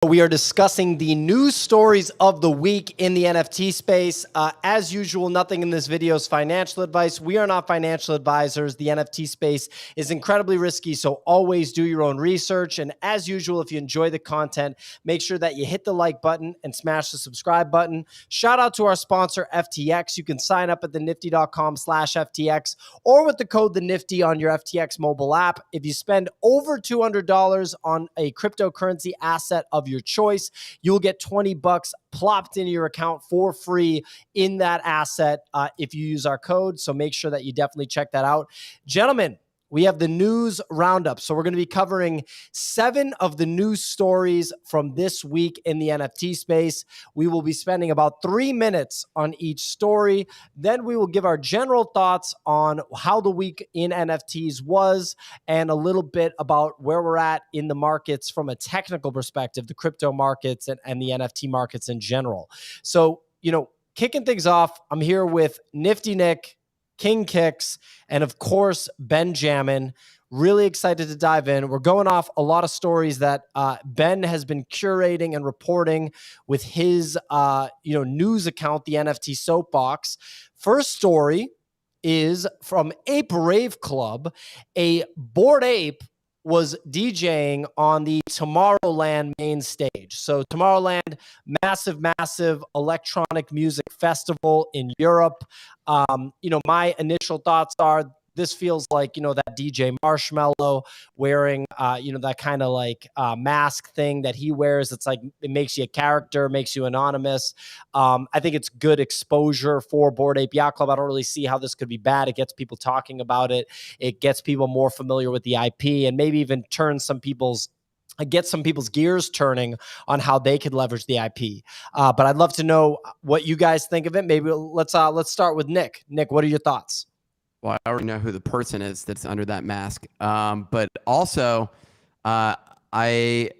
We are discussing the news stories of the week in the NFT space. As usual, nothing in this video is financial advice. We are not financial advisors. The NFT space is incredibly risky, so always do your own research. And as usual, if you enjoy the content, make sure that you hit the like button and smash the subscribe button. Shout out to our sponsor, FTX. You can sign up at thenifty.com/FTX or with the code THENIFTY on your FTX mobile app. If you spend over $200 on a cryptocurrency asset of your choice, you'll get 20 bucks plopped into your account for free in that asset if you use our code. So make sure that you definitely check that out. Gentlemen, we have the news roundup. So we're going to be covering 7 of the news stories from this week in the NFT space. We will be spending about 3 minutes on each story. Then we will give our general thoughts on how the week in NFTs was and a little bit about where we're at in the markets from a technical perspective, the crypto markets and the NFT markets in general. So, kicking things off, I'm here with Nifty Nick, King Kicks, and of course, Benjamin. Really excited to dive in. We're going off a lot of stories that Ben has been curating and reporting with his news account, the NFT Soapbox. First story is from Ape Rave Club. A Bored Ape was DJing on the Tomorrowland main stage. So Tomorrowland, massive electronic music festival in Europe. My initial thoughts are this feels like, that DJ Marshmello wearing, that kind of like mask thing that he wears. It's like, it makes you a character, makes you anonymous. I think it's good exposure for Bored Ape Yacht Club. I don't really see how this could be bad. It gets people talking about it. It gets people more familiar with the IP and maybe even get some people's gears turning on how they could leverage the IP. But I'd love to know what you guys think of it. Maybe let's start with Nick. Nick, what are your thoughts? Well, I already know who the person is that's under that mask. But also, when I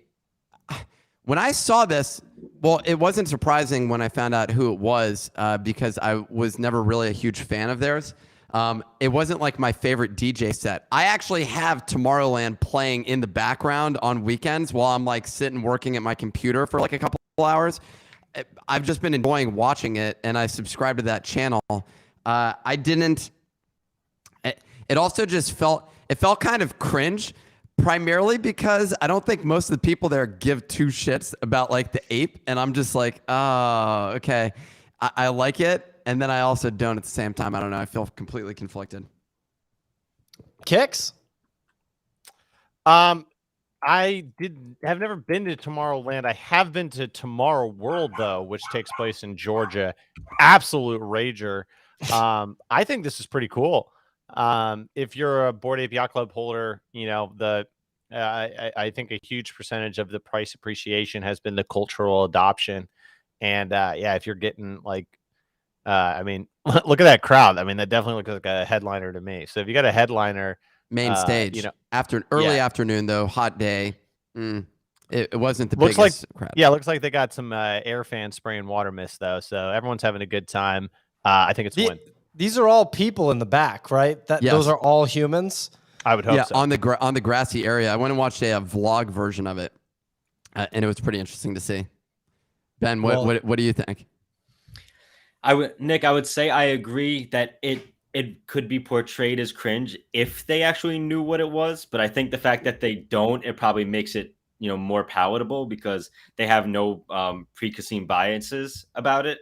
saw this, well, it wasn't surprising when I found out who it was because I was never really a huge fan of theirs. It wasn't like my favorite DJ set. I actually have Tomorrowland playing in the background on weekends while I'm like sitting working at my computer for like a couple hours. I've just been enjoying watching it, and I subscribed to that channel. I didn't. It also just felt kind of cringe, primarily because I don't think most of the people there give two shits about like the ape, and I'm just like, oh, okay, I like it, and then I also don't at the same time. I don't know. I feel completely conflicted. Kicks? I have never been to Tomorrowland. I have been to Tomorrow World though, which takes place in Georgia. Absolute rager. I think this is pretty cool. If you're a Bored Ape Yacht Club holder, I think a huge percentage of the price appreciation has been the cultural adoption. And if you're getting like, look at that crowd. I mean, that definitely looks like a headliner to me. So if you got a headliner, main stage, early afternoon though, hot day. It wasn't the biggest crowd. Yeah, looks like they got some air fans spraying water mist though, so everyone's having a good time. I think it's one. These are all people in the back, right? Yes. Those are all humans. I would hope so. On the grassy area. I went and watched a vlog version of it, and it was pretty interesting to see. Ben, what do you think? Nick, I would say I agree that it could be portrayed as cringe if they actually knew what it was, but I think the fact that they don't, it probably makes it more palatable because they have no preconceived biases about it.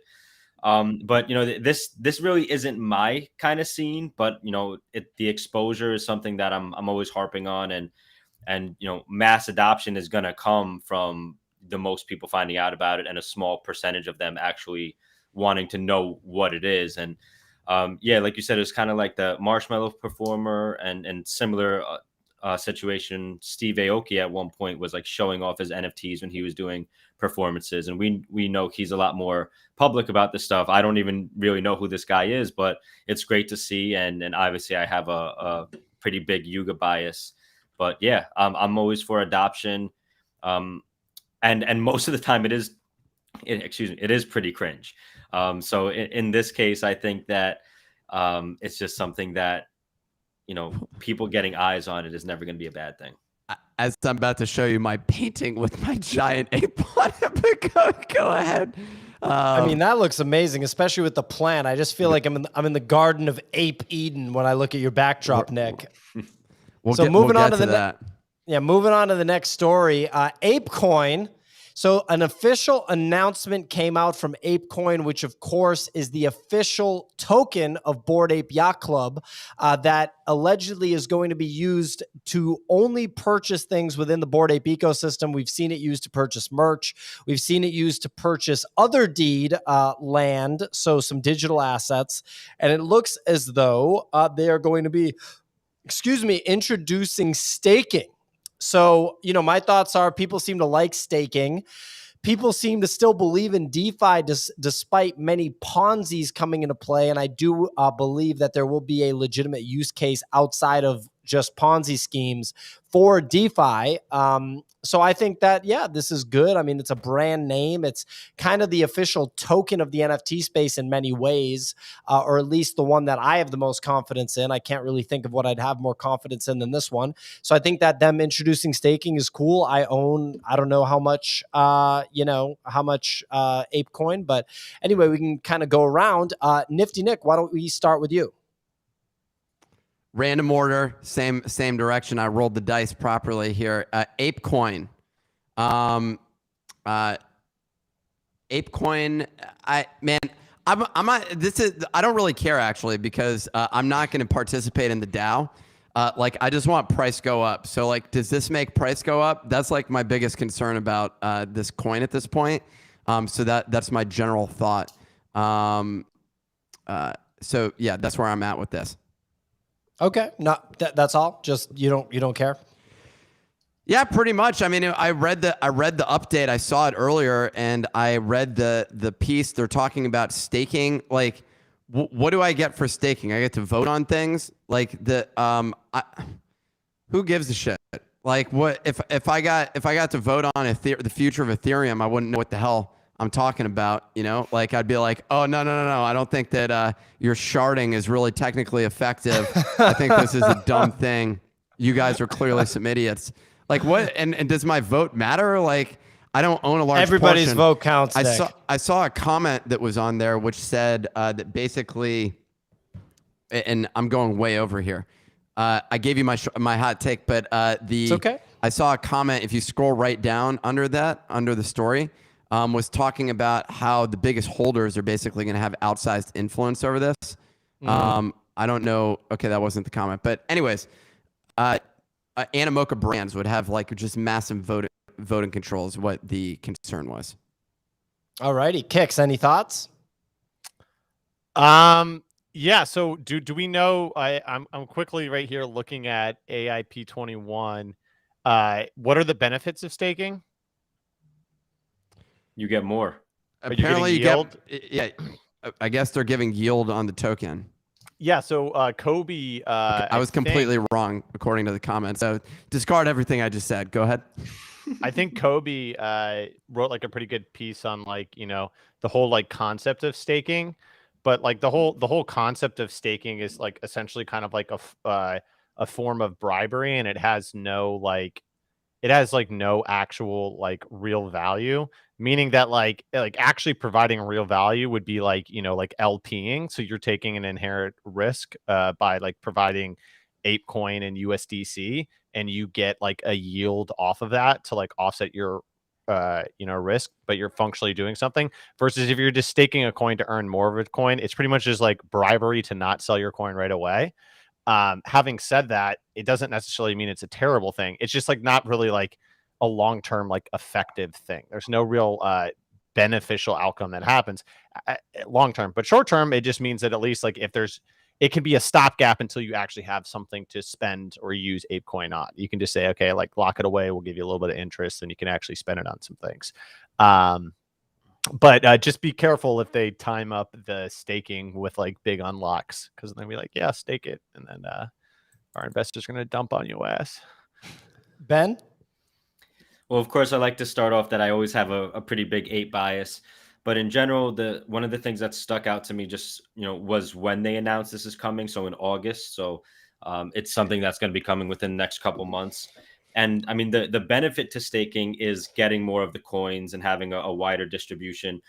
But this really isn't my kind of scene, but the exposure is something that I'm always harping on, and mass adoption is going to come from the most people finding out about it and a small percentage of them actually wanting to know what it is. And like you said, it's kind of like the Marshmello performer and similar situation. Steve Aoki at one point was like showing off his NFTs when he was doing performances, and we know he's a lot more public about this stuff. I don't even really know who this guy is, but it's great to see, and obviously I have a pretty big Yuga bias, but yeah, I'm always for adoption, and most of the time it is pretty cringe. So in this case, I think that it's just something that people getting eyes on it is never going to be a bad thing. as I'm about to show you my painting with my giant ape on it, but go ahead. I mean, that looks amazing, especially with the plant. I just feel like I'm in the Garden of Ape Eden when I look at your backdrop, Nick. Moving on to the next story, Apecoin. So an official announcement came out from Apecoin, which of course is the official token of Bored Ape Yacht Club that allegedly is going to be used to only purchase things within the Bored Ape ecosystem. We've seen it used to purchase merch. We've seen it used to purchase other deed land, so some digital assets. And it looks as though they are going to be, introducing staking. So, my thoughts are people seem to like staking. People seem to still believe in DeFi despite many Ponzi's coming into play. And I do believe that there will be a legitimate use case outside of just Ponzi schemes for DeFi. So I think that, this is good. I mean, it's a brand name. It's kind of the official token of the NFT space in many ways, or at least the one that I have the most confidence in. I can't really think of what I'd have more confidence in than this one. So I think that them introducing staking is cool. I don't know how much, Apecoin, but anyway, we can kind of go around. Nifty Nick, why don't we start with you? Random order, same direction. I rolled the dice properly here. Apecoin, Apecoin. I don't really care actually because I'm not going to participate in the DAO. I just want price go up. So does this make price go up? That's my biggest concern about this coin at this point. So that's my general thought. So yeah, that's where I'm at with this. Okay, that's all. Just you don't care. Yeah, pretty much. I mean, I read the update. I saw it earlier, and I read the piece. They're talking about staking. What do I get for staking? I get to vote on things. Who gives a shit? What if I got to vote on the future of Ethereum? I wouldn't know what the hell I'm talking about, I'd be like, oh, no. I don't think that your sharding is really technically effective. I think this is a dumb thing. You guys are clearly some idiots. What? And does my vote matter? I don't own a large Everybody's portion. vote counts, I Nick. saw a comment that was on there which said that basically, and I'm going way over here. I gave you my hot take, but it's okay. I saw a comment, if you scroll right down under the story, was talking about how the biggest holders are basically going to have outsized influence over this. I don't know. Okay, that wasn't the comment. But anyways, Animoca Brands would have just massive voting control is what the concern was. All righty. Kicks, any thoughts? Yeah, so do we know, I'm quickly right here looking at AIP21. What are the benefits of staking? You get more. Apparently you get, I guess they're giving yield on the token. Yeah, so Kobe... I was completely wrong, according to the comments. So discard everything I just said. Go ahead. I think Kobe wrote a pretty good piece on the whole concept of staking, but the whole concept of staking is essentially kind of a form of bribery, and it has no no actual real value, meaning that actually providing real value would be LPing. So you're taking an inherent risk by providing Apecoin and USDC, and you get a yield off of that to offset your risk, but you're functionally doing something. Versus if you're just staking a coin to earn more of a coin, it's pretty much just bribery to not sell your coin right away. Having said that, it doesn't necessarily mean it's a terrible thing. It's just not really a long-term effective thing. There's no real beneficial outcome that happens long-term, but short-term, it just means that at least it can be a stopgap until you actually have something to spend or use Apecoin on. You can just say, okay, lock it away. We'll give you a little bit of interest, and you can actually spend it on some things. But just be careful if they time up the staking with big unlocks, because then they'll be yeah, stake it, and then our investors are going to dump on your ass. Ben? Well, of course, I like to start off that I always have a pretty big ape bias. But in general, one of the things that stuck out to me just, was when they announced this is coming. So in August. So it's something that's going to be coming within the next couple months. And I mean, the benefit to staking is getting more of the coins and having a wider distribution.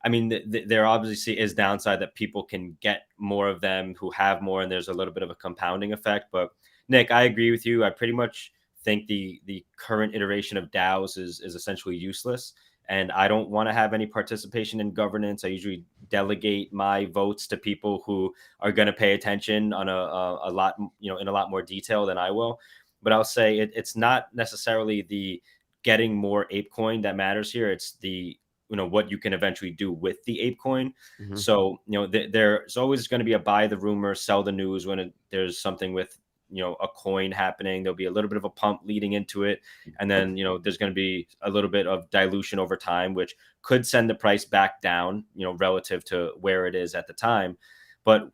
I mean, there obviously is downside that people can get more of them who have more, and there's a little bit of a compounding effect. But Nick, I agree with you. I pretty much think the current iteration of DAOs is essentially useless, and I don't want to have any participation in governance. I usually delegate my votes to people who are going to pay attention on a lot, in a lot more detail than I will. But I'll say it's not necessarily the getting more Apecoin that matters here. It's the what you can eventually do with the Apecoin. Mhm. So there's always going to be a buy the rumor, sell the news when there's something with a coin happening. There'll be a little bit of a pump leading into it, and then there's going to be a little bit of dilution over time, which could send the price back down relative to where it is at the time. But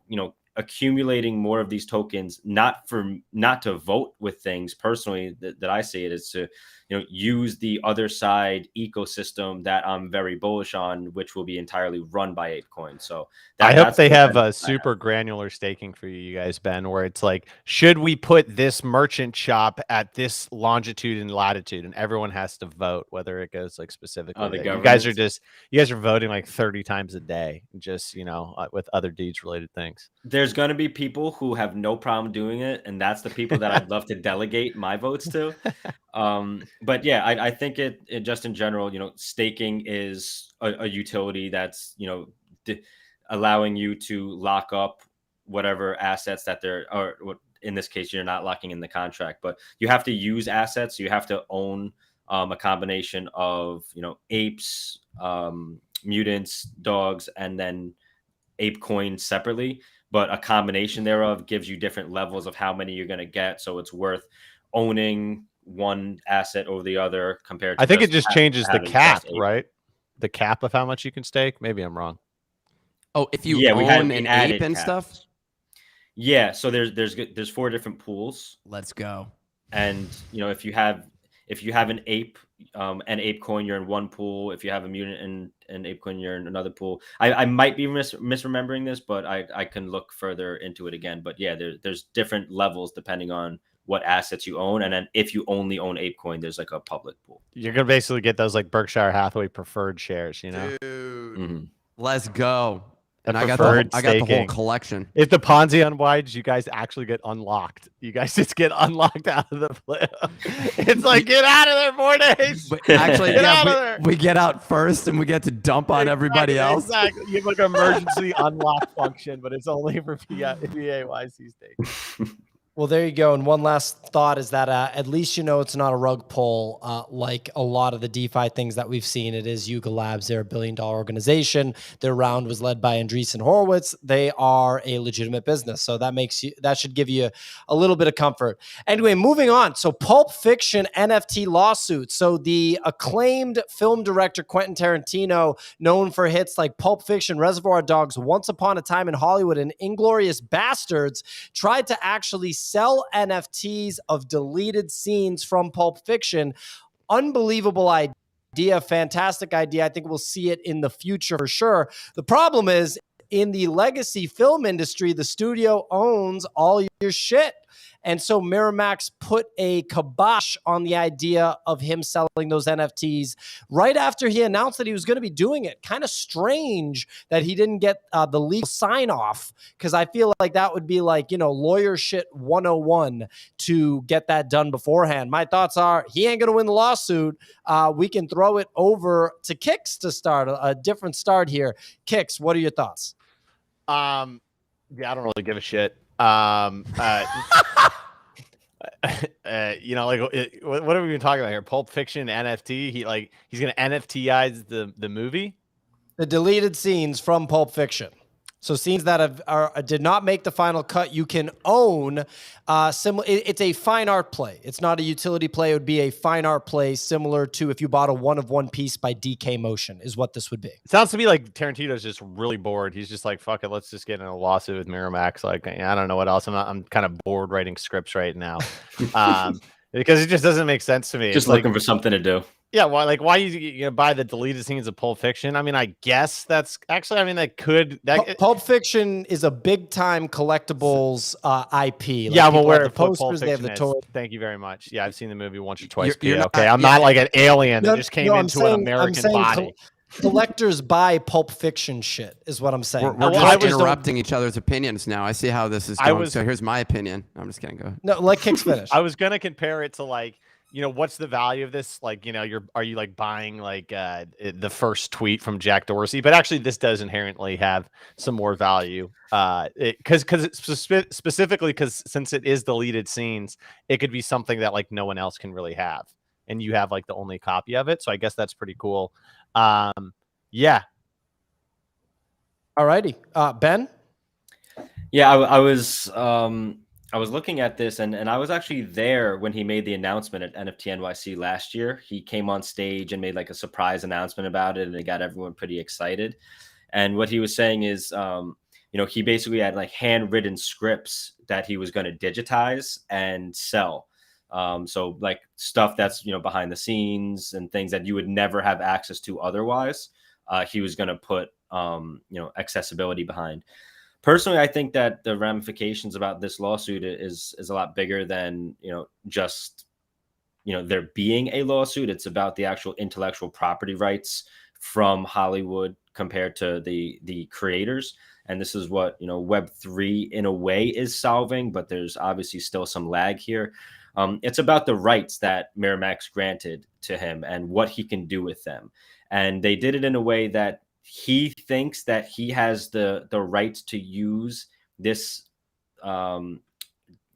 accumulating more of these tokens, not to vote with things personally that I see it, is to use the other side ecosystem that I'm very bullish on, which will be entirely run by Apecoin. So I hope they have a super granular staking for you guys, Ben, where it's like, should we put this merchant shop at this longitude and latitude, and everyone has to vote whether it goes like specifically. You guys are voting like 30 times a day, just with other deeds related things. There's going to be people who have no problem doing it, and that's the people that I'd love to delegate my votes to. But yeah, I think it just in general, staking is a utility that's allowing you to lock up whatever assets that or in this case you're not locking in the contract, but you have to use assets. You have to own a combination of apes, mutants, dogs, and then Apecoin separately. But a combination thereof gives you different levels of how many you're going to get. So it's worth owning one asset over the other compared to I think it just changes the cap, right? The cap of how much you can stake. Maybe I'm wrong. Oh, if you own an ape and stuff. Yeah, so there's 4 different pools. Let's go. And if you have an ape and Apecoin, you're in one pool. If you have a mutant and Apecoin, you're in another pool. I might be misremembering this, but I can look further into it again. But yeah, there's different levels depending on what assets you own, and then if you only own Apecoin, there's like a public pool. You're gonna basically get those like Berkshire Hathaway preferred shares, Dude. Mm-hmm. Let's go. And I got the whole collection. If the Ponzi unwinds, you guys actually get unlocked. You guys just get unlocked out of the flip. It's like, get out of there 4 days. But actually, we get out first and we get to dump on everybody else. Exactly. You have like an emergency unlock function, but it's only for PAYC stakes. Well, there you go. And one last thought is that at least it's not a rug pull like a lot of the DeFi things that we've seen. It is Yuga Labs. They're a $1 billion organization. Their round was led by Andreessen Horowitz. They are a legitimate business. So that should give you a little bit of comfort. Anyway, moving on. So Pulp Fiction NFT lawsuit. So the acclaimed film director Quentin Tarantino, known for hits like Pulp Fiction, Reservoir Dogs, Once Upon a Time in Hollywood, and Inglourious Bastards, tried to actually sell NFTs of deleted scenes from Pulp Fiction. Unbelievable idea, fantastic idea. I think we'll see it in the future for sure. The problem is, in the legacy film industry, the studio owns all your shit. And so Miramax put a kibosh on the idea of him selling those NFTs right after he announced that he was going to be doing it. Kind of strange that he didn't get the legal sign off, because I feel like that would be like, lawyer shit 101 to get that done beforehand. My thoughts are he ain't going to win the lawsuit. We can throw it over to Kix to start a different start here. Kix, what are your thoughts? Yeah, I don't really give a shit. What are we even talking about here? Pulp Fiction, NFT. He's gonna NFTize the movie. The deleted scenes from Pulp Fiction. So scenes that did not make the final cut, you can own. It's a fine art play. It's not a utility play. It would be a fine art play similar to if you bought a one-of-one piece by DK Motion is what this would be. It sounds to me like Tarantino's just really bored. He's just like, fuck it, let's just get in a lawsuit with Miramax. Like, I don't know what else. I'm kind of bored writing scripts right now. because it just doesn't make sense to me. Just It's like, looking for something to do. yeah, why you buy the deleted scenes of Pulp Fiction? I mean, I guess that's actually, I mean, Pulp Fiction is a big time collectibles IP. Yeah, I'm people aware have the of what Pulp posters, they have Fiction the is. toys. Thank you very much. Yeah, I've seen the movie once or twice. You're not- okay, I'm yeah. not like an alien that No, just came no, I'm into saying- an American I'm saying body. Collectors buy Pulp Fiction shit, is what I'm saying. We're well, just I was interrupting each other's opinions now. I see how this is going. So here's my opinion. I'm just kidding. Go ahead. No, let Kicks finish. I was gonna compare it to like, what's the value of this? Like, are you like buying like the first tweet from Jack Dorsey? But actually, this does inherently have some more value. Because specifically because since it is deleted scenes, it could be something that like no one else can really have, and you have like the only copy of it. So I guess that's pretty cool. Yeah. Alrighty, Ben. Yeah, I was looking at this and I was actually there when he made the announcement at NFT NYC last year. He came on stage and made like a surprise announcement about it, and it got everyone pretty excited. And what he was saying is, he basically had like handwritten scripts that he was going to digitize and sell. So like stuff that's, behind the scenes and things that you would never have access to otherwise. He was going to put, accessibility behind. Personally, I think that the ramifications about this lawsuit is a lot bigger than, just, there being a lawsuit. It's about the actual intellectual property rights from Hollywood compared to the creators. And this is what, Web3 in a way is solving, but there's obviously still some lag here. It's about the rights that Miramax granted to him and what he can do with them. And they did it in a way that he thinks that he has the right to use this,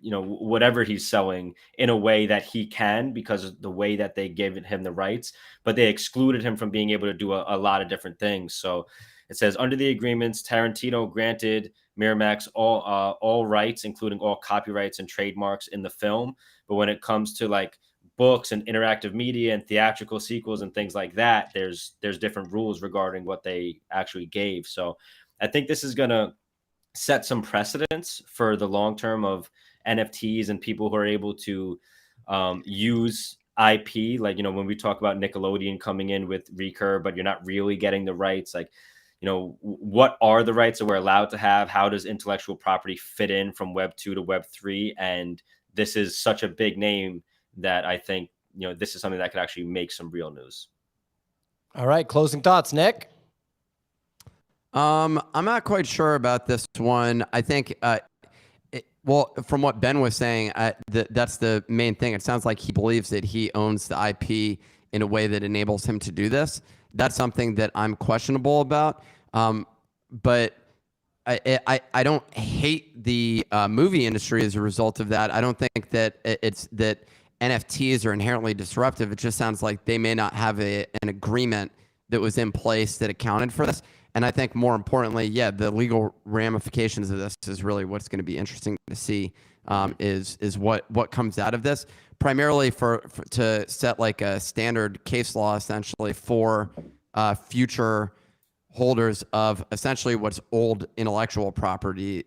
whatever he's selling in a way that he can, because of the way that they gave him the rights, but they excluded him from being able to do a lot of different things. So it says, under the agreements, Tarantino granted Miramax all rights, including all copyrights and trademarks in the film. But when it comes to like books and interactive media and theatrical sequels and things like that, there's different rules regarding what they actually gave. So I think this is going to set some precedents for the long term of NFTs and people who are able to use IP. Like, when we talk about Nickelodeon coming in with Recur, but you're not really getting the rights, like, what are the rights that we're allowed to have? How does intellectual property fit in from Web 2 to Web 3? And this is such a big name that I think, this is something that could actually make some real news. All right, closing thoughts, Nick. I'm not quite sure about this one. I think, from what Ben was saying, that's the main thing. It sounds like he believes that he owns the IP in a way that enables him to do this. That's something that I'm questionable about. But I don't hate the movie industry as a result of that. I don't think that it's that NFTs are inherently disruptive. It just sounds like they may not have an agreement that was in place that accounted for this. And I think more importantly, the legal ramifications of this is really what's going to be interesting to see, is what comes out of this, primarily to set like a standard case law essentially for future holders of essentially what's old intellectual property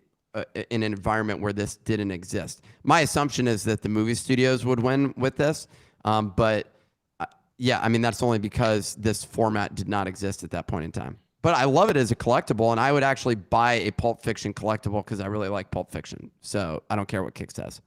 in an environment where this didn't exist. My assumption is that the movie studios would win with this, but I mean, that's only because this format did not exist at that point in time. But I love it as a collectible, and I would actually buy a Pulp Fiction collectible because I really like Pulp Fiction. So I don't care what Kick says.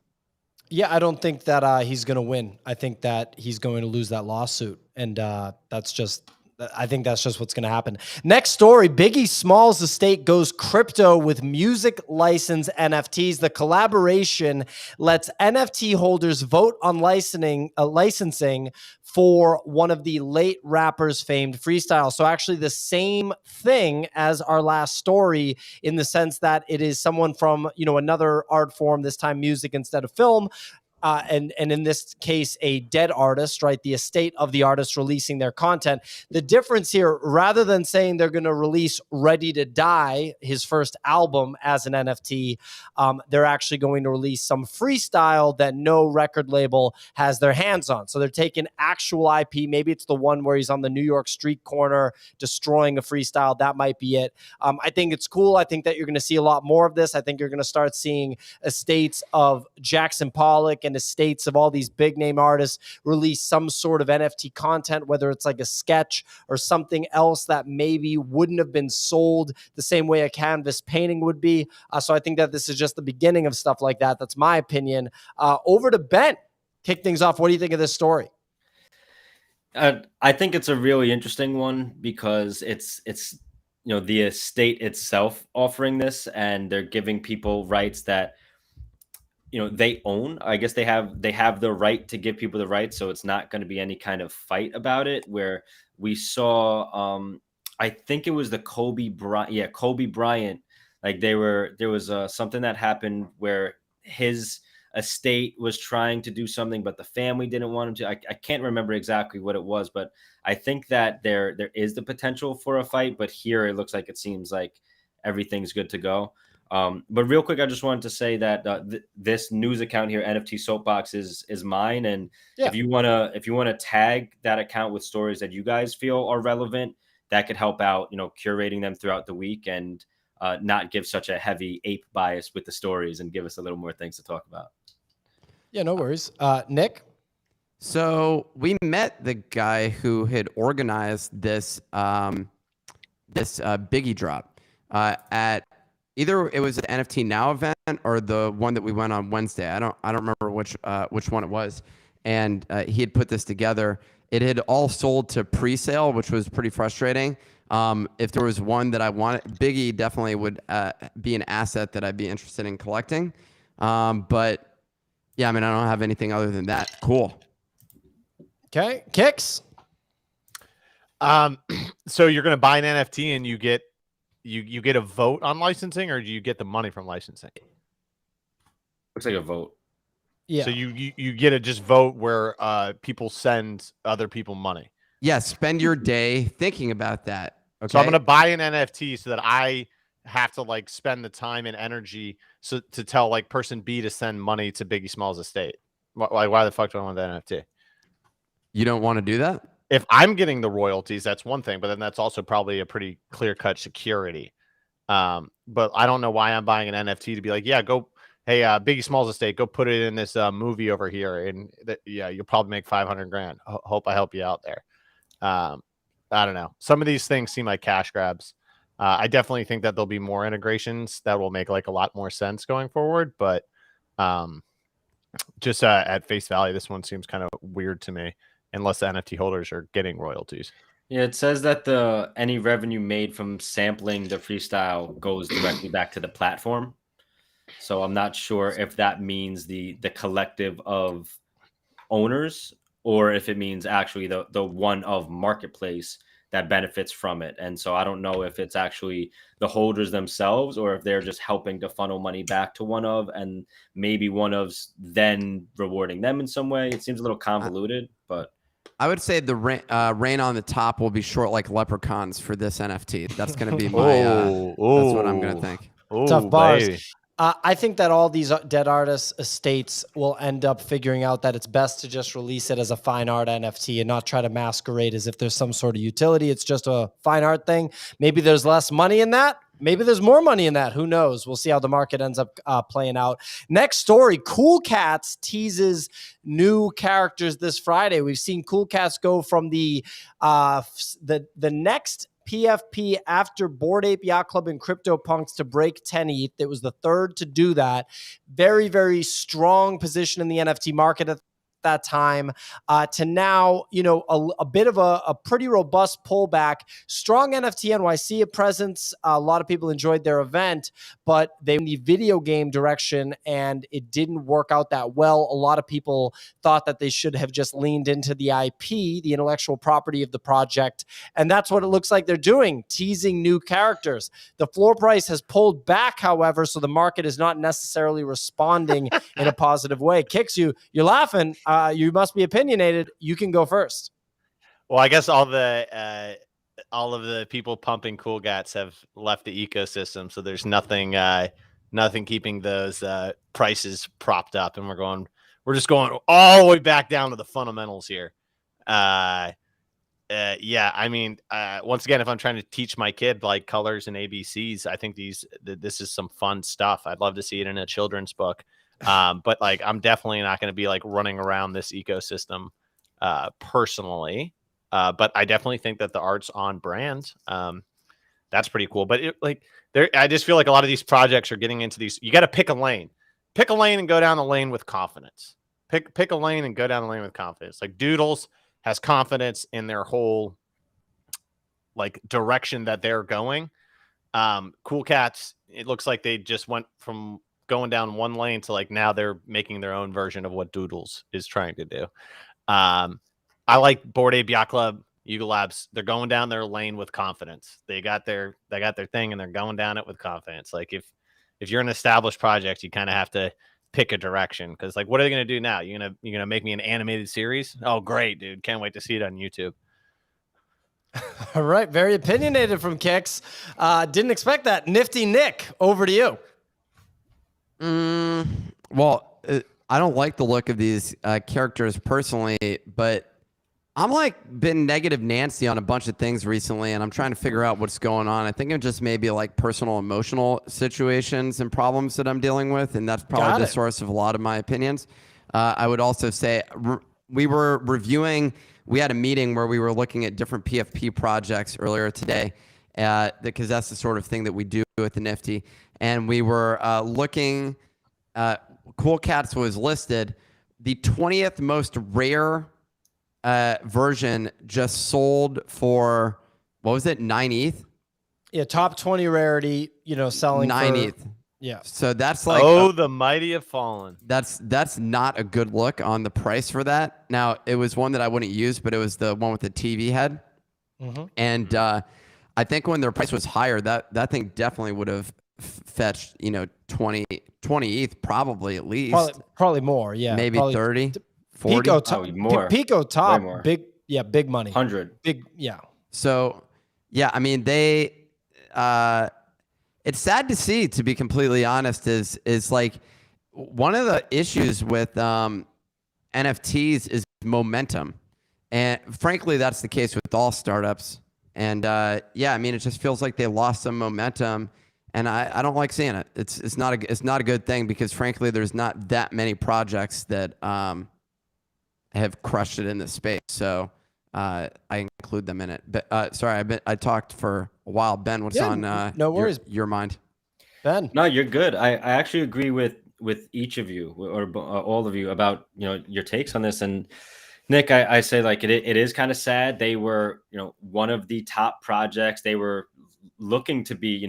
Yeah, I don't think that he's going to win. I think that he's going to lose that lawsuit, and I think that's just what's going to happen. Next story, Biggie Smalls' estate goes crypto with music license NFTs. The collaboration lets NFT holders vote on licensing for one of the late rapper's famed freestyle. So actually the same thing as our last story, in the sense that it is someone from, another art form, this time music instead of film. And in this case, a dead artist, right? The estate of the artist releasing their content. The difference here, rather than saying they're going to release Ready to Die, his first album, as an NFT, they're actually going to release some freestyle that no record label has their hands on. So they're taking actual IP. Maybe it's the one where he's on the New York street corner destroying a freestyle. That might be it. I think it's cool. I think that you're going to see a lot more of this. I think you're going to start seeing estates of Jackson Pollock and and estates of all these big name artists release some sort of NFT content, whether it's like a sketch or something else that maybe wouldn't have been sold the same way a canvas painting would be. So I think that this is just the beginning of stuff like that. That's my opinion. Over to Ben. Kick things off. What do you think of this story? I think it's a really interesting one because it's the estate itself offering this, and they're giving people rights that they own. I guess they have the right to give people the rights, so it's not going to be any kind of fight about it. Where we saw, I think it was the Kobe Bryant. Like there was something that happened where his estate was trying to do something, but the family didn't want him to. I can't remember exactly what it was, but I think that there is the potential for a fight. But here it looks like it seems like everything's good to go. But real quick, I just wanted to say that this news account here, NFT Soapbox, is mine. And if you wanna tag that account with stories that you guys feel are relevant, that could help out, curating them throughout the week and not give such a heavy ape bias with the stories and give us a little more things to talk about. Yeah, no worries. Nick? So we met the guy who had organized this Biggie drop at either it was an NFT Now event or the one that we went on Wednesday. I don't remember which one it was. And he had put this together. It had all sold to pre-sale, which was pretty frustrating. If there was one that I wanted, Biggie definitely would be an asset that I'd be interested in collecting. But yeah, I mean, I don't have anything other than that. Cool. Okay, Kicks. So you're going to buy an NFT and you get a vote on licensing, or do you get the money from licensing? Looks like a vote. Yeah. So you get to just vote where people send other people money. Yeah, spend your day thinking about that. Okay. So I'm going to buy an NFT so that I have to spend the time and energy to tell person B to send money to Biggie Smalls' estate. Why the fuck do I want that NFT? You don't want to do that? If I'm getting the royalties, that's one thing, but then that's also probably a pretty clear-cut security. But I don't know why I'm buying an NFT to be like, yeah, go, hey, Biggie Smalls' estate, go put it in this movie over here, and you'll probably make $500,000. Hope I help you out there. I don't know. Some of these things seem like cash grabs. I definitely think that there'll be more integrations that will make a lot more sense going forward. But just at face value, this one seems kind of weird to me, unless the NFT holders are getting royalties. Yeah, it says that any revenue made from sampling the freestyle goes directly back to the platform. So I'm not sure if that means the collective of owners, or if it means actually the one of marketplace that benefits from it. And so I don't know if it's actually the holders themselves, or if they're just helping to funnel money back to one of, and maybe one of's then rewarding them in some way. It seems a little convoluted, but I would say the rain on the top will be short like leprechauns for this NFT. That's going to be my. That's what I'm going to think. Tough bars. I think that all these dead artists' estates will end up figuring out that it's best to just release it as a fine art NFT and not try to masquerade as if there's some sort of utility. It's just a fine art thing. Maybe there's less money in that. Maybe there's more money in that. Who knows? We'll see how the market ends up playing out. Next story, Cool Cats teases new characters this Friday. We've seen Cool Cats go from the next PFP after Bored Ape Yacht Club and CryptoPunks to break 10 ETH. It was the third to do that. Very, very strong position in the NFT market at that time, to now, a bit of a pretty robust pullback. Strong NFT NYC presence. A lot of people enjoyed their event, but they went in the video game direction and it didn't work out that well. A lot of people thought that they should have just leaned into the IP, the intellectual property of the project. And that's what it looks like they're doing, teasing new characters. The floor price has pulled back, however, so the market is not necessarily responding in a positive way. Kicks, you're laughing. You must be opinionated. You can go first. Well, I guess all of the people pumping Cool Cats have left the ecosystem, so there's nothing keeping those prices propped up, and we're just going all the way back down to the fundamentals here. Yeah, I mean, once again, if I'm trying to teach my kid colors and ABCs, I think this is some fun stuff. I'd love to see it in a children's book. But like, I'm definitely not going to be like running around this ecosystem personally. But I definitely think that the art's on brand. That's pretty cool. But I just feel like a lot of these projects are getting into these. You got to pick a lane and go down the lane with confidence. Pick a lane and go down the lane with confidence. Like Doodles has confidence in their whole like direction that they're going. Cool Cats, it looks like they just went from going down one lane to like now they're making their own version of what Doodles is trying to do. I like Bored Ape Yacht Club, Yuga Labs. They're going down their lane with confidence. They got their thing and they're going down it with confidence. Like if you're an established project, you kind of have to pick a direction, because like what are they going to do now? You're gonna make me an animated series? Oh great, dude, can't wait to see it on YouTube. All right, very opinionated from Kix. Didn't expect that. Nifty Nick, over to you. Well, I don't like the look of these characters personally, but I'm like been negative Nancy on a bunch of things recently, and I'm trying to figure out what's going on. I think it just maybe like personal emotional situations and problems that I'm dealing with, and that's probably the source of a lot of my opinions. I would also say we were reviewing. We had a meeting where we were looking at different PFP projects earlier today, because that's the sort of thing that we do with the Nifty. And we were looking. Cool Cats was listed. The 20th most rare version just sold for, what was it, 9 ETH? Yeah, top 20 rarity, selling 9 for, ETH. Yeah. So that's like, the mighty have fallen. That's not a good look on the price for that. Now, it was one that I wouldn't use, but it was the one with the TV head. Mm-hmm. And I think when their price was higher, that thing definitely would have fetched 20 ETH probably, at least. Probably more, yeah. Maybe probably 30, 40. More. Pico top, more. big money. 100. Big, yeah. So, yeah, I mean, it's sad to see, to be completely honest, is like one of the issues with NFTs is momentum. And frankly, that's the case with all startups. And yeah, I mean, it just feels like they lost some momentum, and I don't like seeing it. It's not a good thing, because frankly, there's not that many projects that have crushed it in this space. So I include them in it. But sorry, I talked for a while. Ben, what's on no worries. Your mind? Ben. No, you're good. I actually agree with each of you, or all of you, about your takes on this. And Nick, I say like it is kind of sad. They were one of the top projects. They were looking to be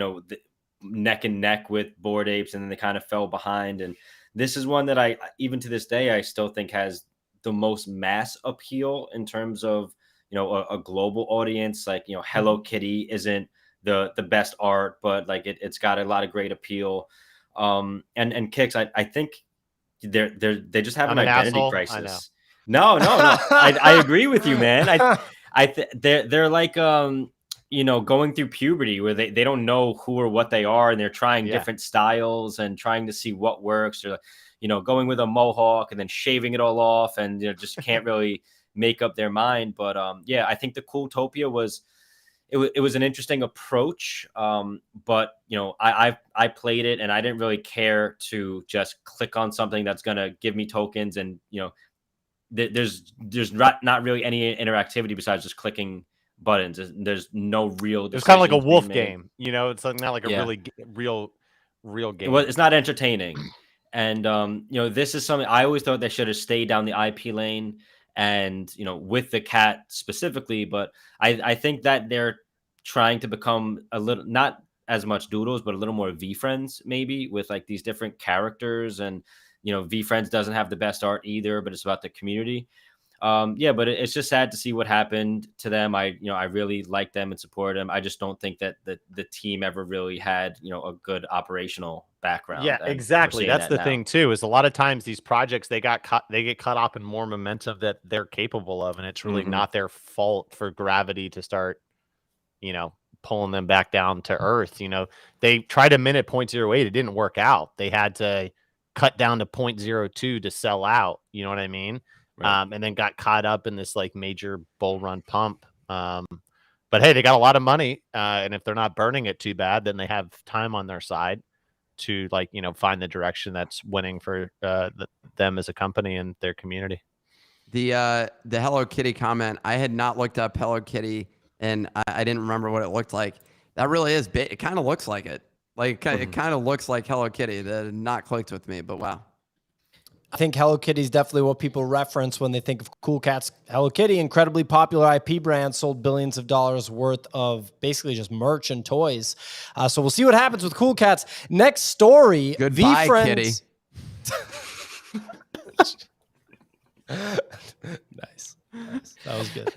neck and neck with Bored Apes, and then they kind of fell behind. And this is one that I, even to this day, I still think has the most mass appeal in terms of a global audience. Like Hello Kitty isn't the best art, but like it's got a lot of great appeal. And Kix, I think they just have an identity crisis. No. I agree with you, man. They're like going through puberty, where they don't know who or what they are, and they're trying different styles and trying to see what works. Or going with a mohawk and then shaving it all off, and just can't really make up their mind. But yeah, I think the Cooltopia was an interesting approach. But I played it, and I didn't really care to just click on something that's gonna give me tokens, and there's not really any interactivity besides just clicking buttons. There's no real. It's kind of like a wolf game, It's like not like a really real game. Well, it's not entertaining, and this is something I always thought they should have stayed down the IP lane, and with the cat specifically. But I think that they're trying to become a little, not as much Doodles, but a little more Veefriends, maybe, with like these different characters. And Veefriends doesn't have the best art either, but it's about the community. Yeah, but it's just sad to see what happened to them. I really like them and support them. I just don't think that the team ever really had a good operational background. Yeah, exactly. That's the thing too. Is a lot of times these projects they get caught up in more momentum that they're capable of, and it's really not their fault for gravity to start, pulling them back down to earth. They tried a minute 0.08, it didn't work out. They had to cut down to 0.02 to sell out. You know what I mean? Right. And then got caught up in this like major bull run pump. But hey, they got a lot of money, and if they're not burning it too bad, then they have time on their side. to like, find the direction that's winning for them as a company and their community. The Hello Kitty comment, I had not looked up Hello Kitty, and I didn't remember what it looked like. That really is it kind of looks like it. Like it kind of looks like Hello Kitty. That had not clicked with me, but wow. I think Hello Kitty is definitely what people reference when they think of Cool Cats. Hello Kitty, incredibly popular IP brand, sold billions of dollars worth of basically just merch and toys. So we'll see what happens with Cool Cats. Next story. Goodbye, Kitty. Nice. That was good.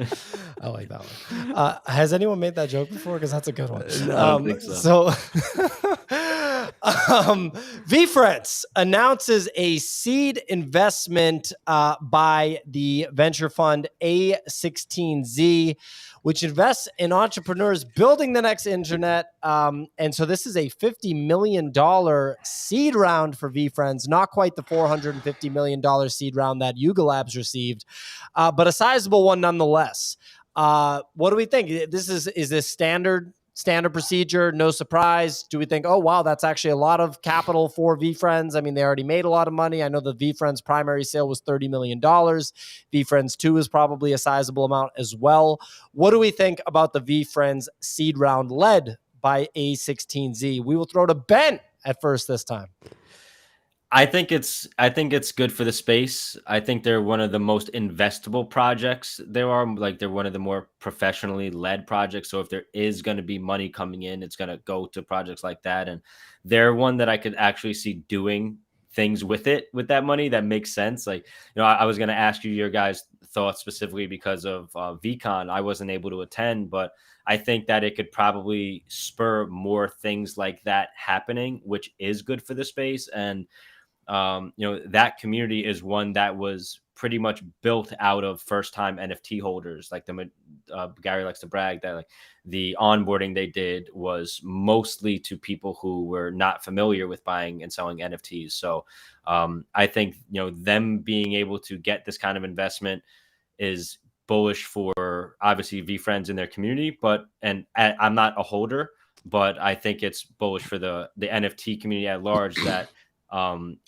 I like that one. Has anyone made that joke before? Because that's a good one. No, I don't think so. Veefriends announces a seed investment by the venture fund A16Z, which invests in entrepreneurs building the next internet. And so this is a $50 million seed round for Veefriends, not quite the $450 million seed round that Yuga Labs received, but a sizable one nonetheless. What do we think? Is this standard procedure? No surprise? Do we think, oh, wow, that's actually a lot of capital for Veefriends? I mean, they already made a lot of money. I know the Veefriends primary sale was $30 million. Veefriends 2 is probably a sizable amount as well. What do we think about the Veefriends seed round led by A16Z? We will throw to Ben at first this time. I think it's good for the space. I think they're one of the most investable projects there are. Like, they're one of the more professionally led projects. So if there is going to be money coming in, it's going to go to projects like that. And they're one that I could actually see doing things with that money that makes sense. Like, I was going to ask you your guys' thoughts specifically because of VCon. I wasn't able to attend, but I think that it could probably spur more things like that happening, which is good for the space. And that community is one that was pretty much built out of first-time NFT holders. Like Gary likes to brag that like the onboarding they did was mostly to people who were not familiar with buying and selling NFTs. So I think them being able to get this kind of investment is bullish for obviously Veefriends in their community, and I'm not a holder, but I think it's bullish for the NFT community at large that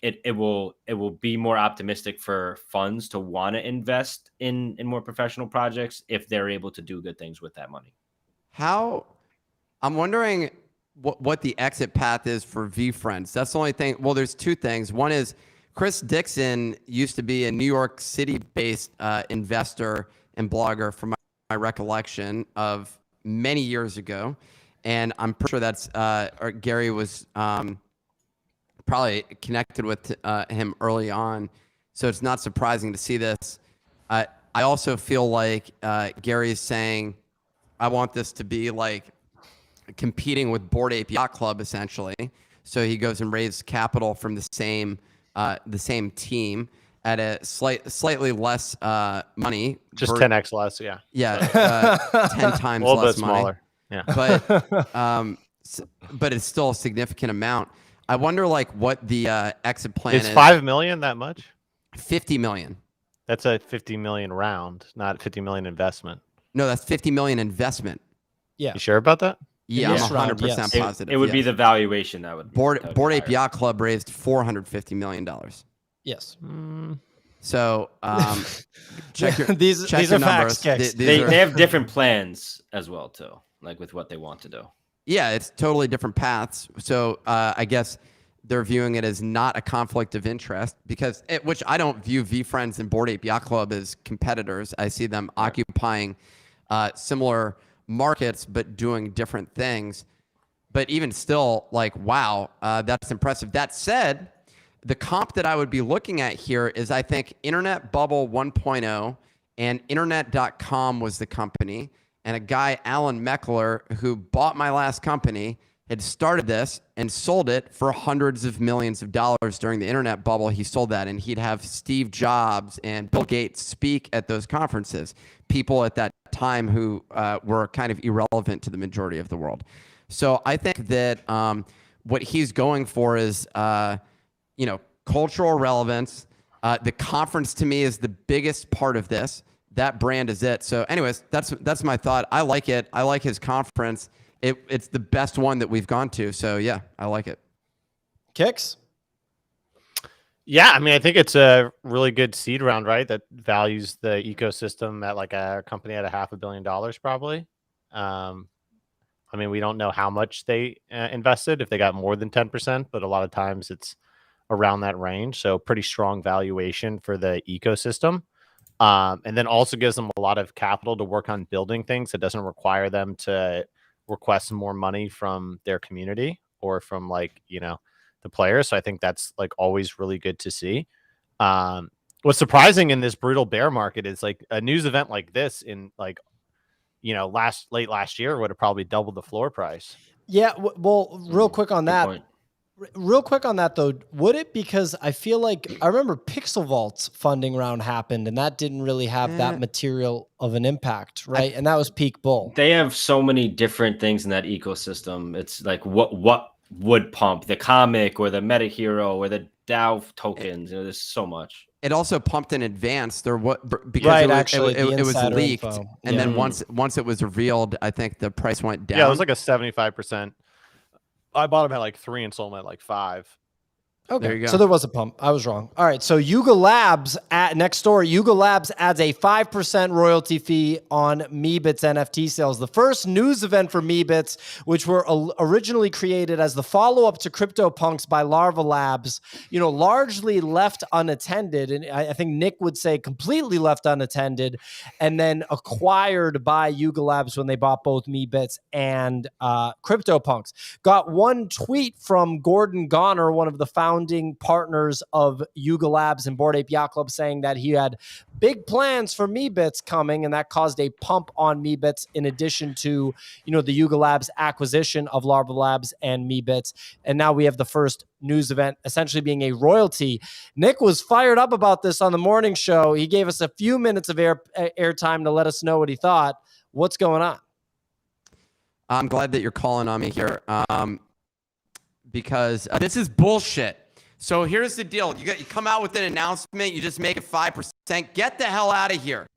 it will be more optimistic for funds to want to invest in more professional projects if they're able to do good things with that money. I'm wondering what the exit path is for Veefriends. That's the only thing. Well, there's two things. One is Chris Dixon used to be a New York City-based investor and blogger from my recollection of many years ago. And I'm pretty sure that's Gary was probably connected with him early on. So it's not surprising to see this. I also feel like Gary's saying, I want this to be like competing with Bored Ape Yacht Club, essentially. So he goes and raises capital from the same team at a slightly less money. Just 10x less, yeah. Yeah, 10 times a little less bit money. smaller. Yeah. But it's still a significant amount. I wonder like what the exit plan is. Is 5 million that much? 50 million. That's a 50 million round, not 50 million investment. No, that's 50 million investment. Yeah. You sure about that? Yeah, I'm this 100% round, yes. positive. It would be the valuation that would Bored Ape Yacht Club raised $450 million. Yes. So check your these your are numbers. facts, Kicks. They have different plans as well too, like with what they want to do. Yeah, it's totally different paths. So I guess they're viewing it as not a conflict of interest because which I don't view Veefriends and Bored Ape Yacht Club as competitors. I see them occupying similar markets but doing different things. But even still, like, wow, that's impressive. That said, the comp that I would be looking at here is I think Internet Bubble 1.0 and Internet.com was the company. And a guy, Alan Meckler, who bought my last company, had started this and sold it for hundreds of millions of dollars during the internet bubble. He sold that, and he'd have Steve Jobs and Bill Gates speak at those conferences, people at that time who were kind of irrelevant to the majority of the world. So I think that what he's going for is, cultural relevance. The conference to me is the biggest part of this. That brand is it. So anyways, that's my thought. I like it. I like his conference. It's the best one that we've gone to. So yeah, I like it. Kicks? Yeah, I mean, I think it's a really good seed round, right? That values the ecosystem at like a company at $500 million, probably. I mean, we don't know how much they invested, if they got more than 10%, but a lot of times it's around that range. So pretty strong valuation for the ecosystem. And then also gives them a lot of capital to work on building things. It doesn't require them to request more money from their community or from like, the players. So I think that's like always really good to see. What's surprising in this brutal bear market is like a news event like this in like, late last year would have probably doubled the floor price. Yeah. Well, real quick on Good that. point. Real quick on that though, would it, because I feel like I remember Pixel Vault's funding round happened and that didn't really have that material of an impact, right? And that was peak bull. They have so many different things in that ecosystem. It's like what would pump, the comic or the meta hero or the DAO tokens. There's so much. It also pumped in advance. Because Right, it was insider leaked, info. and then once it was revealed, I think the price went down. Yeah, it was like a 75%. I bought them at like 3 and sold them at like 5. Okay, there you go. So there was a pump. I was wrong. All right, so Yuga Labs next door. Yuga Labs adds a 5% royalty fee on Meebits NFT sales. The first news event for Meebits, which were originally created as the follow-up to CryptoPunks by Larva Labs, largely left unattended, and I think Nick would say completely left unattended, and then acquired by Yuga Labs when they bought both Meebits and CryptoPunks. Got one tweet from Gordon Goner, one of the founding partners of Yuga Labs and Bored Ape Yacht Club, saying that he had big plans for Meebits coming, and that caused a pump on Meebits in addition to, the Yuga Labs acquisition of Larva Labs and Meebits. And now we have the first news event essentially being a royalty. Nick was fired up about this on the morning show. He gave us a few minutes of airtime to let us know what he thought. What's going on? I'm glad that you're calling on me here, because this is bullshit. So here's the deal. You come out with an announcement, you just make it 5%. Get the hell out of here.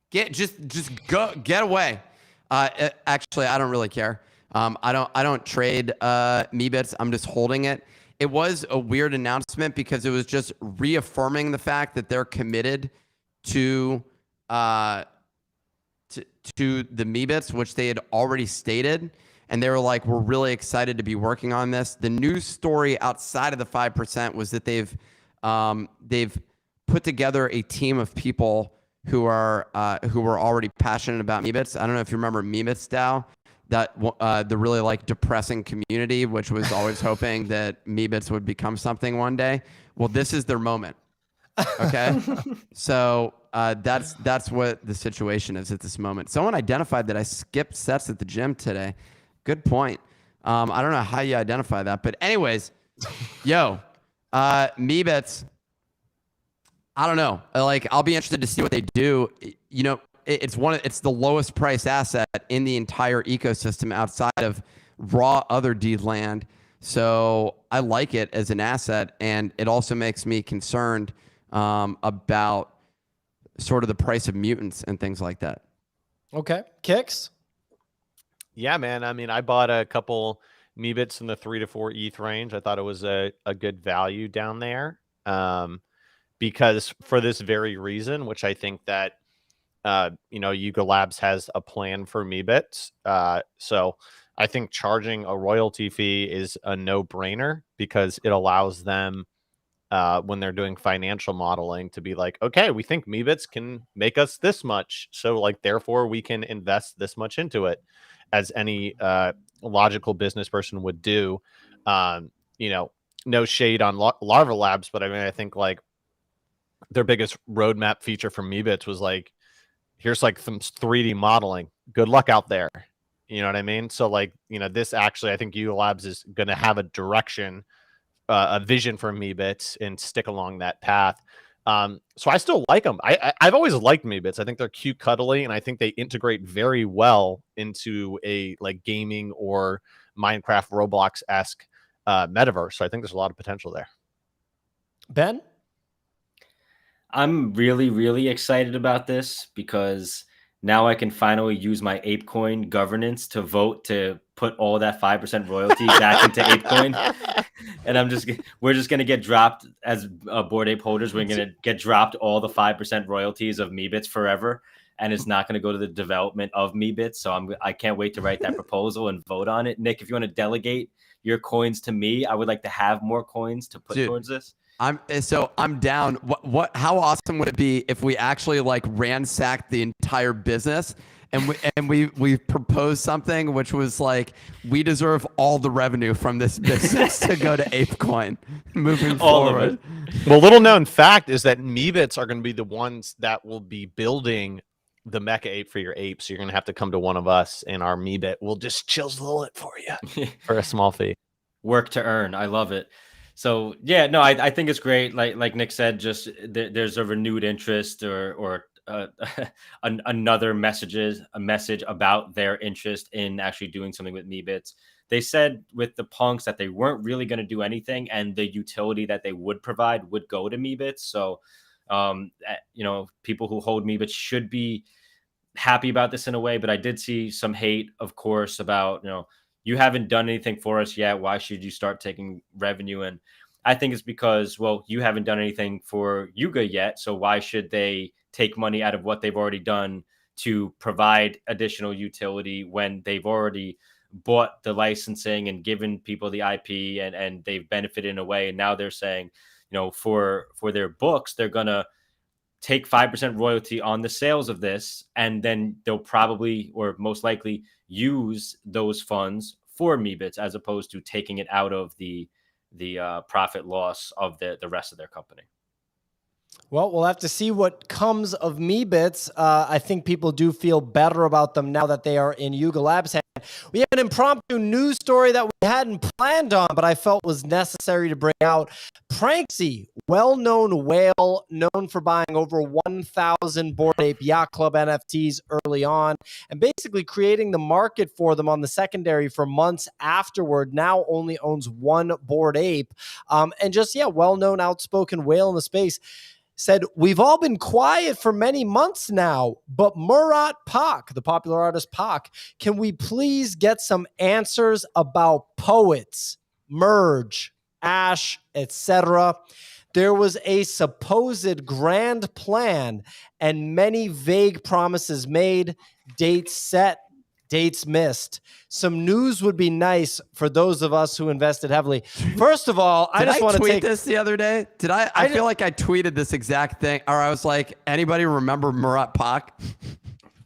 Just go, get away. Actually, I don't really care. I don't trade Meebits. I'm just holding it. It was a weird announcement because it was just reaffirming the fact that they're committed to the Meebits, which they had already stated. And they were like, we're really excited to be working on this. The news story outside of the 5% was that they've put together a team of people who were already passionate about Meebits. I don't know if you remember Meebits DAO, that the really like depressing community, which was always hoping that Meebits would become something one day. Well, this is their moment. Okay, so that's what the situation is at this moment. Someone identified that I skipped sets at the gym today. Good point. I don't know how you identify that, but anyways, Meebits. I don't know. Like, I'll be interested to see what they do. It's the lowest price asset in the entire ecosystem outside of raw other deed land. So I like it as an asset, and it also makes me concerned about sort of the price of mutants and things like that. Okay, Kicks. Yeah, man. I mean, I bought a couple Meebits in the 3 to 4 ETH range. I thought it was a good value down there, because for this very reason, which I think that Yuga Labs has a plan for Meebits. So I think charging a royalty fee is a no-brainer because it allows them, when they're doing financial modeling, to be like, okay, we think Meebits can make us this much, so like therefore we can invest this much into it, as any logical business person would do. No shade on Larva Labs, but I mean, I think like their biggest roadmap feature for Meebits was like, here's like some 3D modeling. Good luck out there. You know what I mean? So like, this actually, I think Yuga Labs is going to have a direction, a vision for Meebits and stick along that path. So I still like them. I've always liked Meebits. I think they're cute, cuddly, and I think they integrate very well into a like gaming or Minecraft, Roblox-esque metaverse. So I think there's a lot of potential there. Ben? I'm really, really excited about this because now I can finally use my Apecoin governance to vote to put all that 5% royalty back into Apecoin. and we're just gonna get dropped as Bored Ape holders. We're gonna get dropped all the 5% royalties of Meebits forever, and it's not gonna go to the development of Meebits. So I can't wait to write that proposal and vote on it. Nick, if you want to delegate your coins to me, I would like to have more coins to put towards this. I'm down. How awesome would it be if we actually like ransacked the entire business and we proposed something which was like, we deserve all the revenue from this business to go to Apecoin moving forward. Well, little known fact is that Meebits are going to be the ones that will be building the mecha ape for your ape. So you're going to have to come to one of us, and our Meebit will just chisel it for you for a small fee. Work to earn. I love it. So yeah, no, I think it's great. Like Nick said, just there's a renewed interest or another message about their interest in actually doing something with Meebits. They said with the punks that they weren't really going to do anything, and the utility that they would provide would go to Meebits. So, people who hold Meebits should be happy about this in a way. But I did see some hate, of course, about you haven't done anything for us yet. Why should you start taking revenue? And I think it's because, well, you haven't done anything for Yuga yet. So why should they take money out of what they've already done to provide additional utility when they've already bought the licensing and given people the IP and they've benefited in a way? And now they're saying, for their books, they're going to take 5% royalty on the sales of this, and then they'll probably or most likely use those funds for Meebits as opposed to taking it out of the profit loss of the rest of their company. Well, we'll have to see what comes of Meebits. I think people do feel better about them now that they are in Yuga Labs' hand. We have an impromptu news story that we hadn't planned on, but I felt was necessary to bring out. Pranksy, well-known whale, known for buying over 1,000 Bored Ape Yacht Club NFTs early on, and basically creating the market for them on the secondary for months afterward, now only owns one Bored Ape. Well-known, outspoken whale in the space, said, "We've all been quiet for many months now, but Muratpak, the popular artist Pak, can we please get some answers about poets, Merge, Ash, etc.? There was a supposed grand plan and many vague promises made, dates set, dates missed. Some news would be nice for those of us who invested heavily." First of all, I just want to tweet this the other day. I feel like I tweeted this exact thing, or I was like, anybody remember Muratpak?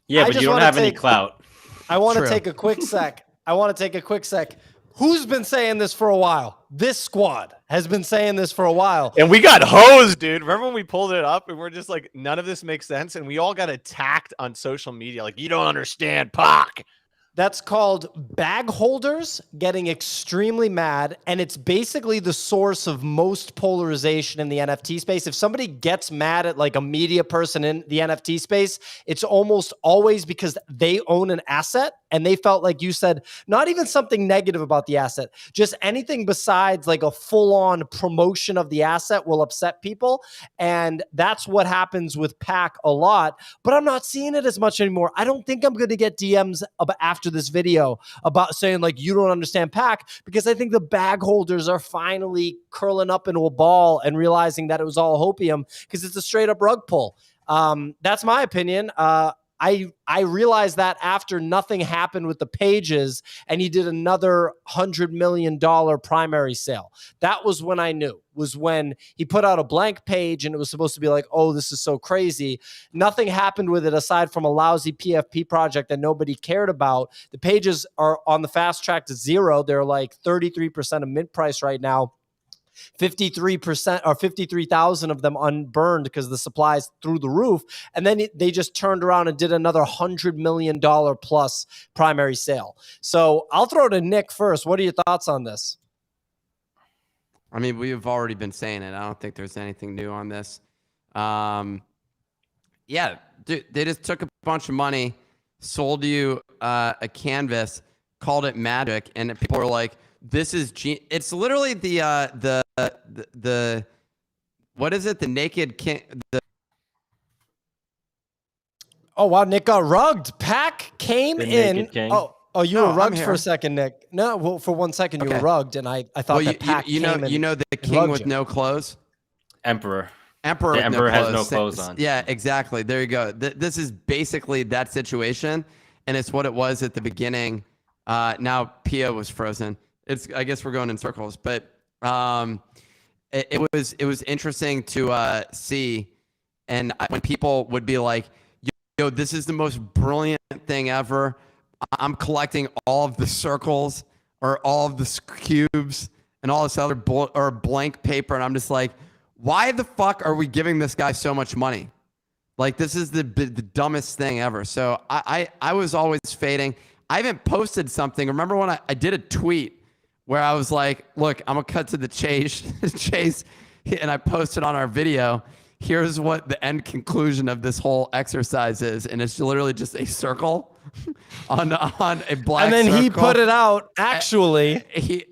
Yeah, but you don't have any clout. I want to take a quick sec. Who's been saying this for a while? This squad has been saying this for a while. And we got hosed, dude. Remember when we pulled it up and we're just like, none of this makes sense? And we all got attacked on social media. Like, you don't understand, Pac. That's called bag holders getting extremely mad, and it's basically the source of most polarization in the NFT space. If somebody gets mad at like a media person in the NFT space, it's almost always because they own an asset and they felt, like you said, not even something negative about the asset, just anything besides like a full-on promotion of the asset will upset people. And that's what happens with Pac a lot, but I'm not seeing it as much anymore. I don't think I'm going to get DMs after this video about saying like, you don't understand Pac, because I think the bag holders are finally curling up into a ball and realizing that it was all hopium because it's a straight up rug pull. That's my opinion. I realized that after nothing happened with the pages and he did another $100 million primary sale. That was when I knew, was when he put out a blank page and it was supposed to be like, oh, this is so crazy. Nothing happened with it aside from a lousy PFP project that nobody cared about. The pages are on the fast track to zero. They're like 33% of mint price right now. 53% or 53,000 of them unburned because the supply is through the roof. And then they just turned around and did another $100 million plus primary sale. So I'll throw to Nick first. What are your thoughts on this? I mean, we've already been saying it. I don't think there's anything new on this. Yeah, dude, they just took a bunch of money, sold you a canvas, called it magic, and people were like, this is it's literally the what is it? The naked king. Oh wow, Nick got rugged. Pac came in. King. Oh Oh, you No, were I'm rugged for here. a second, Nick. No, well, for 1 second you were Okay. rugged, and I thought Well, that Pac you came know the and king rugged with you. no clothes. Emperor. Emperor The with Emperor no has clothes. no clothes on. Yeah, exactly. There you go. This is basically that situation, and it's what it was at the beginning. Now Pia was frozen. I guess we're going in circles, but it was interesting to see, and when people would be like, "Yo, this is the most brilliant thing ever. I'm collecting all of the circles or all of the cubes and all this other or blank paper," and I'm just like, why the fuck are we giving this guy so much money? Like, this is the dumbest thing ever. So I was always fading. I haven't posted something. Remember when I did a tweet where I was like, look, I'm going to cut to the chase, and I posted on our video, here's what the end conclusion of this whole exercise is. And it's literally just a circle on a black And then circle. he put it out, actually.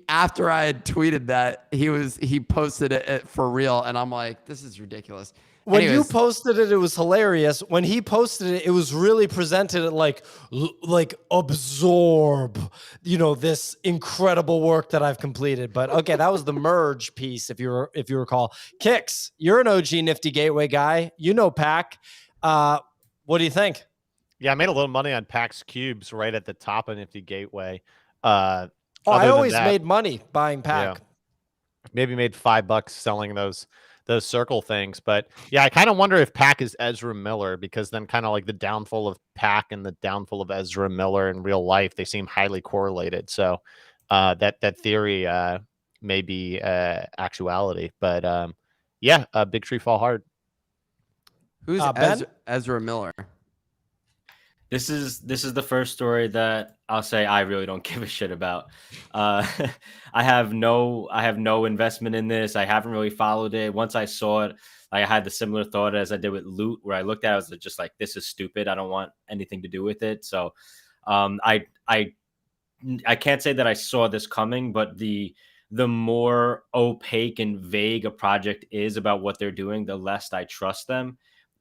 After I had tweeted that, he posted it for real. And I'm like, this is ridiculous. When Anyways, you posted it, it was hilarious. When he posted it, it was really presented like absorb, this incredible work that I've completed. But okay, that was the merge piece, if you recall. Kix, you're an OG Nifty Gateway guy. You know Pac. What do you think? Yeah, I made a little money on PAX cubes right at the top of Nifty Gateway. I always made money buying Pac. Yeah. Maybe made $5 selling those circle things. But yeah, I kind of wonder if Pac is Ezra Miller, because then kind of like the downfall of Pac and the downfall of Ezra Miller in real life, they seem highly correlated. So that theory may be actuality. But yeah, Big Tree Fall Hard. Who's Ben? Ezra Miller? This is the first story that I'll say I really don't give a shit about. I have no investment in this. I haven't really followed it. Once I saw it, I had the similar thought as I did with Loot, where I looked at it, I was just like, this is stupid. I don't want anything to do with it. So I can't say that I saw this coming, but the more opaque and vague a project is about what they're doing, the less I trust them.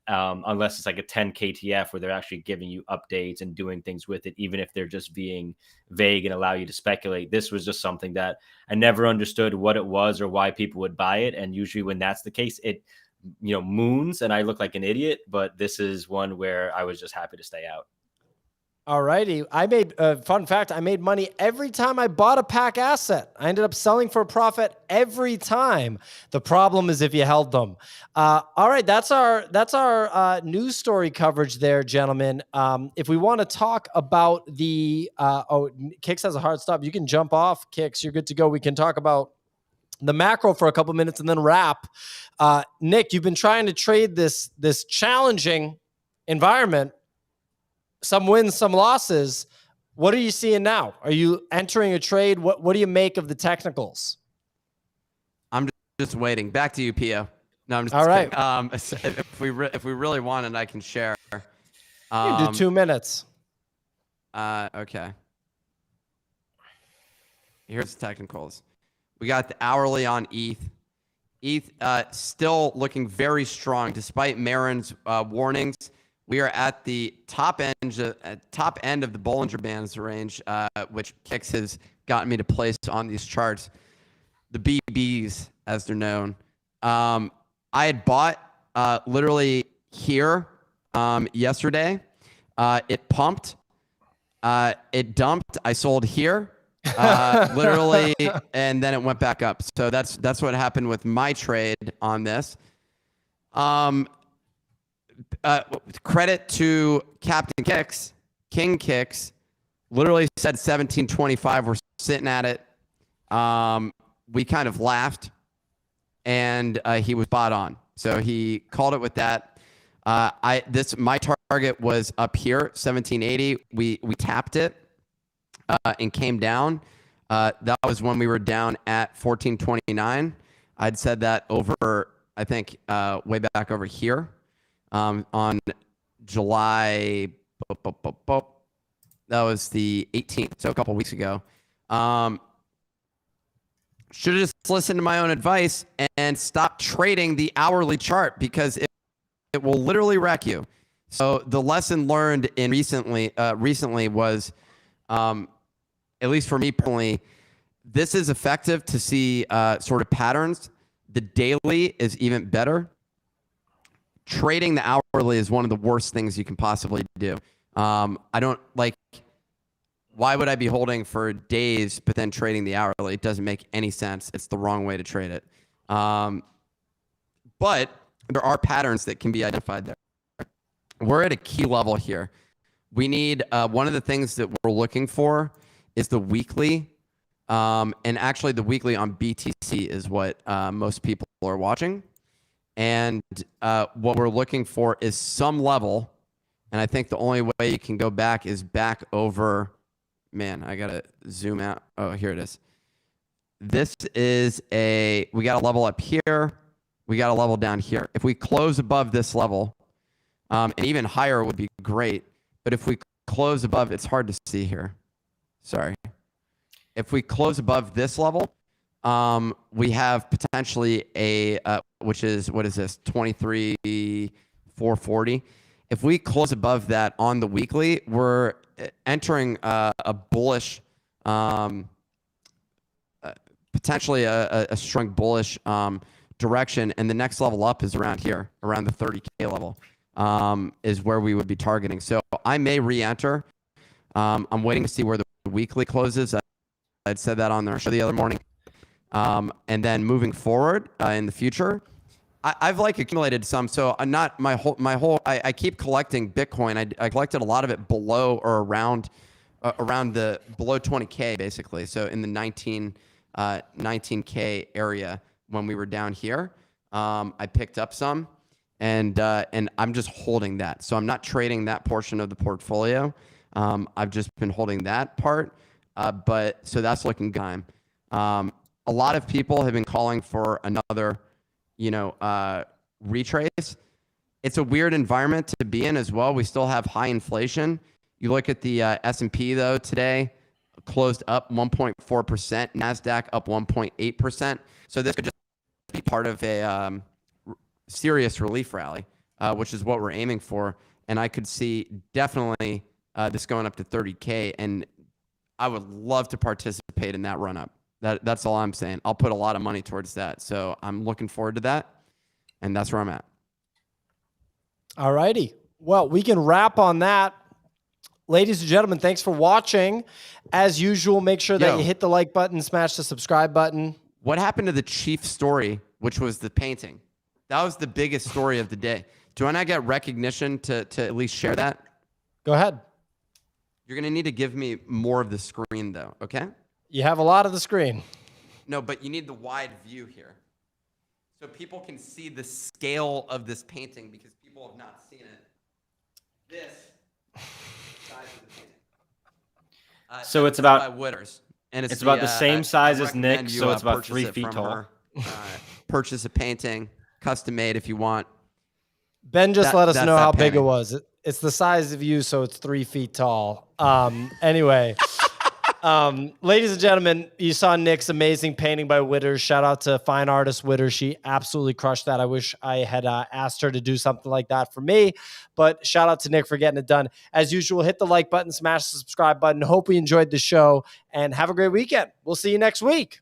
Unless it's like a 10 KTF where they're actually giving you updates and doing things with it, even if they're just being vague and allow you to speculate. This was just something that I never understood what it was or why people would buy it. And usually when that's the case, it, moons and I look like an idiot, but this is one where I was just happy to stay out. All righty. Fun fact, I made money every time I bought a Pac asset. I ended up selling for a profit every time. The problem is if you held them. All right, that's our news story coverage there, gentlemen. If we want to talk about the Kix has a hard stop. You can jump off, Kix. You're good to go. We can talk about the macro for a couple minutes and then wrap. Nick, you've been trying to trade this challenging environment. Some wins, some losses. What are you seeing now? Are you entering a trade? What do you make of the technicals? I'm just waiting. Back to you, Pio. No, I'm just all right. If we really want it, I can share. You can do 2 minutes. Okay. Here's the technicals. We got the hourly on ETH. ETH still looking very strong despite Marin's warnings. We are at the top end of the Bollinger Bands range, which Kix has gotten me to place on these charts. The BBs, as they're known. I had bought literally here yesterday. It pumped. It dumped. I sold here, literally, and then it went back up. So that's what happened with my trade on this. Credit to Captain Kix, King Kix, literally said 1725. We're sitting at it. We kind of laughed, and he was spot on. So he called it with that. My target was up here, 1780. We tapped it and came down. That was when we were down at 1429. I'd said that over, I think, way back over here. On July, that was the 18th, so a couple weeks ago. Should have just listened to my own advice and stopped trading the hourly chart, because it will literally wreck you. So the lesson learned recently was at least for me personally, this is effective to see sort of patterns. The daily is even better. Trading the hourly is one of the worst things you can possibly do. I don't like, why would I be holding for days but then trading the hourly? It doesn't make any sense. It's the wrong way to trade it. But there are patterns that can be identified there. We're at a key level here. We need, one of the things that we're looking for is the weekly. And actually the weekly on BTC is what most people are watching. And what we're looking for is some level. And I think the only way you can go back is back over, man, I got to zoom out. Oh, here it is. This is we got a level up here. We got a level down here. If we close above this level, and even higher would be great. But if we close above, it's hard to see here. Sorry. If we close above this level, we have potentially which is, what is this, 23,440. If we close above that on the weekly, we're entering a bullish, potentially a strong bullish direction. And the next level up is around here, around the 30K level, is where we would be targeting. So I may re-enter. I'm waiting to see where the weekly closes. I'd said that on their show the other morning. And then moving forward in the future, I've like accumulated some. So I'm not I keep collecting Bitcoin. I collected a lot of it below or around the below 20K basically. So in the 19K area when we were down here, I picked up some and I'm just holding that. So I'm not trading that portion of the portfolio. I've just been holding that part. But so that's looking good. A lot of people have been calling for another, retrace. It's a weird environment to be in as well. We still have high inflation. You look at the S&P though today, closed up 1.4%, NASDAQ up 1.8%. So this could just be part of a serious relief rally, which is what we're aiming for. And I could see definitely this going up to 30K, and I would love to participate in that run up. That's all I'm saying. I'll put a lot of money towards that. So I'm looking forward to that. And that's where I'm at. All righty. Well, we can wrap on that. Ladies and gentlemen, thanks for watching. As usual, make sure that you hit the like button, smash the subscribe button. What happened to the chief story, which was the painting? That was the biggest story of the day. Do I not get recognition to at least share that? Go ahead. You're going to need to give me more of the screen, though, okay? You have a lot of the screen. No, but you need the wide view here. So people can see the scale of this painting because people have not seen it. This size of the painting. So it's about by Witters. And it's about the same size as Nick, so it's about 3 feet tall. Purchase a painting, custom made if you want. Ben just let us know how big it painting. was. It's the size of you, so it's 3 feet tall. Anyway, ladies and gentlemen, you saw Nick's amazing painting by Witters. Shout out to fine artist Witters. She absolutely crushed that. I wish I had asked her to do something like that for me, but shout out to Nick for getting it done. As usual, hit the like button, smash the subscribe button. Hope we enjoyed the show, and have a great weekend. We'll see you next week.